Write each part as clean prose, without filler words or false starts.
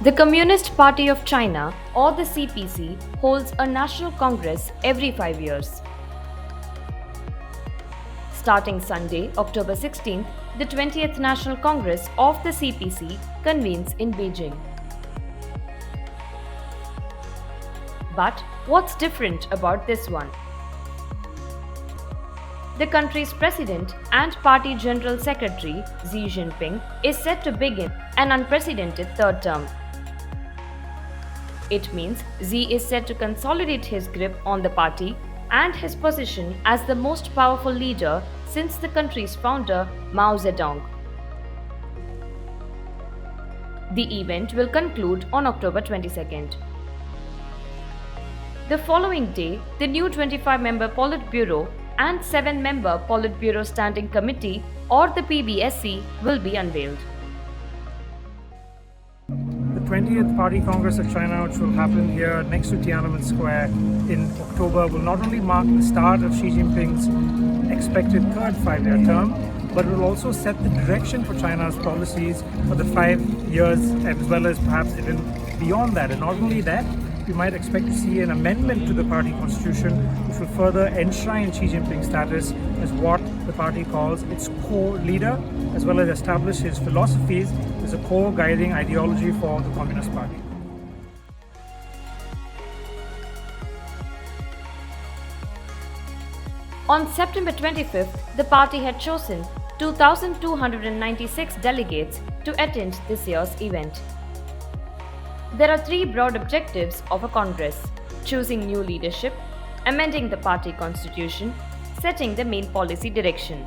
The Communist Party of China, or the CPC, holds a national congress every 5 years. Starting Sunday, October 16th, the 20th National Congress of the CPC convenes in Beijing. But what's different about this one? The country's president and party General Secretary Xi Jinping is set to begin an unprecedented third term. It means Xi is set to consolidate his grip on the party and his position as the most powerful leader since the country's founder Mao Zedong. The event will conclude on October 22nd. The following day, the new 25-member Politburo and 7-member Politburo Standing Committee, or the PBSC, will be unveiled. The 20th Party Congress of China, which will happen here next to Tiananmen Square in October, will not only mark the start of Xi Jinping's expected third 5-year term, but will also set the direction for China's policies for the 5 years, as well as perhaps even beyond that. And not only that, we might expect to see an amendment to the party constitution which will further enshrine Xi Jinping's status as what the party calls its core leader, as well as establish his philosophies as a core guiding ideology for the Communist Party. On September 25th, the party had chosen 2,296 delegates to attend this year's event. There are 3 broad objectives of a Congress: choosing new leadership, amending the party constitution, setting the main policy direction.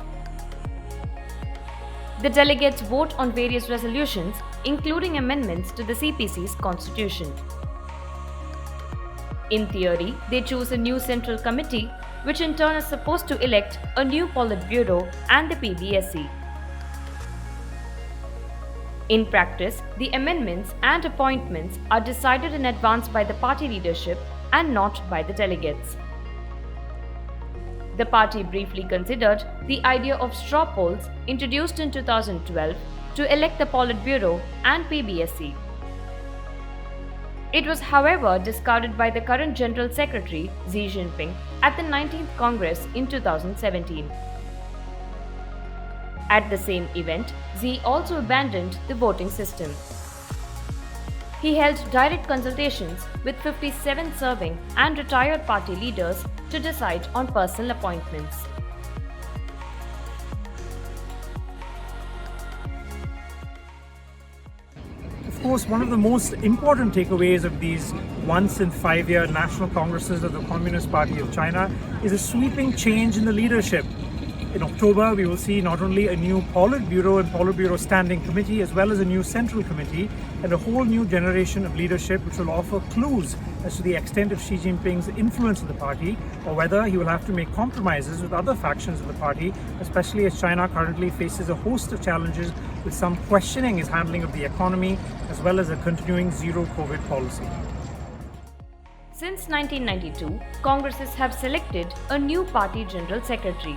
The delegates vote on various resolutions, including amendments to the CPC's constitution. In theory, they choose a new central committee, which in turn is supposed to elect a new Politburo and the PBSC. In practice, the amendments and appointments are decided in advance by the party leadership and not by the delegates. The party briefly considered the idea of straw polls introduced in 2012 to elect the Politburo and PBSC. It was, however, discarded by the current General Secretary Xi Jinping at the 19th Congress in 2017. At the same event, Xi also abandoned the voting system. He held direct consultations with 57 serving and retired party leaders to decide on personal appointments. Of course, one of the most important takeaways of these once in 5-year national congresses of the Communist Party of China is a sweeping change in the leadership. In October, we will see not only a new Politburo and Politburo Standing Committee, as well as a new Central Committee, and a whole new generation of leadership which will offer clues as to the extent of Xi Jinping's influence in the party, or whether he will have to make compromises with other factions of the party, especially as China currently faces a host of challenges, with some questioning his handling of the economy, as well as a continuing zero-COVID policy. Since 1992, Congresses have selected a new party General Secretary.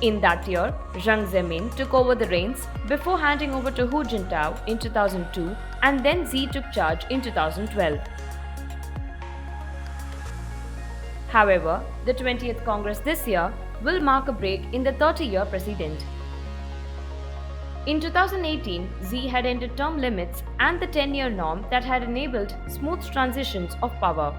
In that year, Jiang Zemin took over the reins before handing over to Hu Jintao in 2002, and then Xi took charge in 2012. However, the 20th Congress this year will mark a break in the 30-year precedent. In 2018, Xi had ended term limits and the 10-year norm that had enabled smooth transitions of power.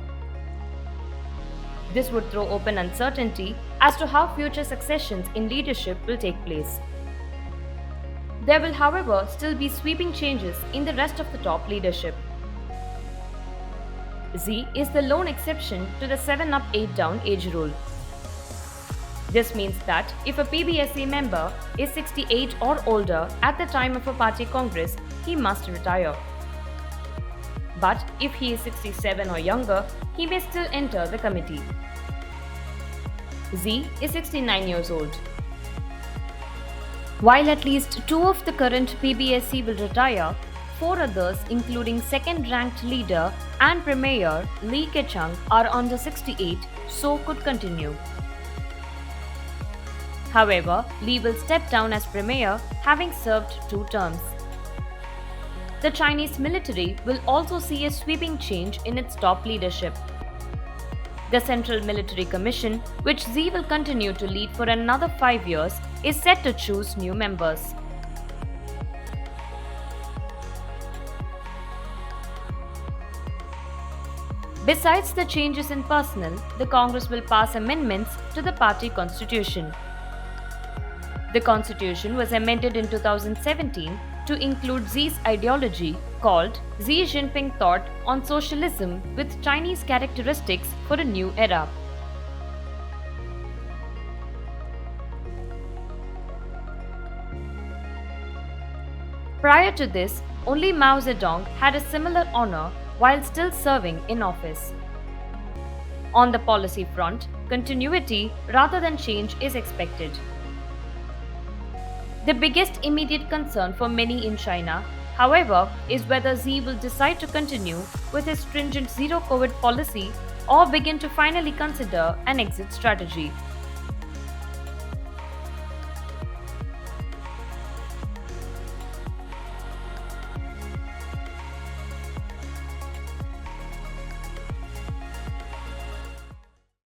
This would throw open uncertainty as to how future successions in leadership will take place. There will, however, still be sweeping changes in the rest of the top leadership. Xi is the lone exception to the 7-up 8-down age rule. This means that if a PBSC member is 68 or older at the time of a party congress, he must retire. But if he is 67 or younger, he may still enter the committee. Xi is 69 years old. While at least 2 of the current PBSC will retire, 4 others, including second-ranked leader and Premier Li Keqiang, are under 68, so could continue. However, Li will step down as Premier, having served 2 terms. the Chinese military will also see a sweeping change in its top leadership. The Central Military Commission, which Xi will continue to lead for another 5 years, is set to choose new members. Besides the changes in personnel, the Congress will pass amendments to the party constitution. The constitution was amended in 2017 to include Xi's ideology called Xi Jinping Thought on Socialism with Chinese Characteristics for a New Era. Prior to this, only Mao Zedong had a similar honor while still serving in office. On the policy front, continuity rather than change is expected. The biggest immediate concern for many in China, however, is whether Xi will decide to continue with his stringent zero-COVID policy or begin to finally consider an exit strategy.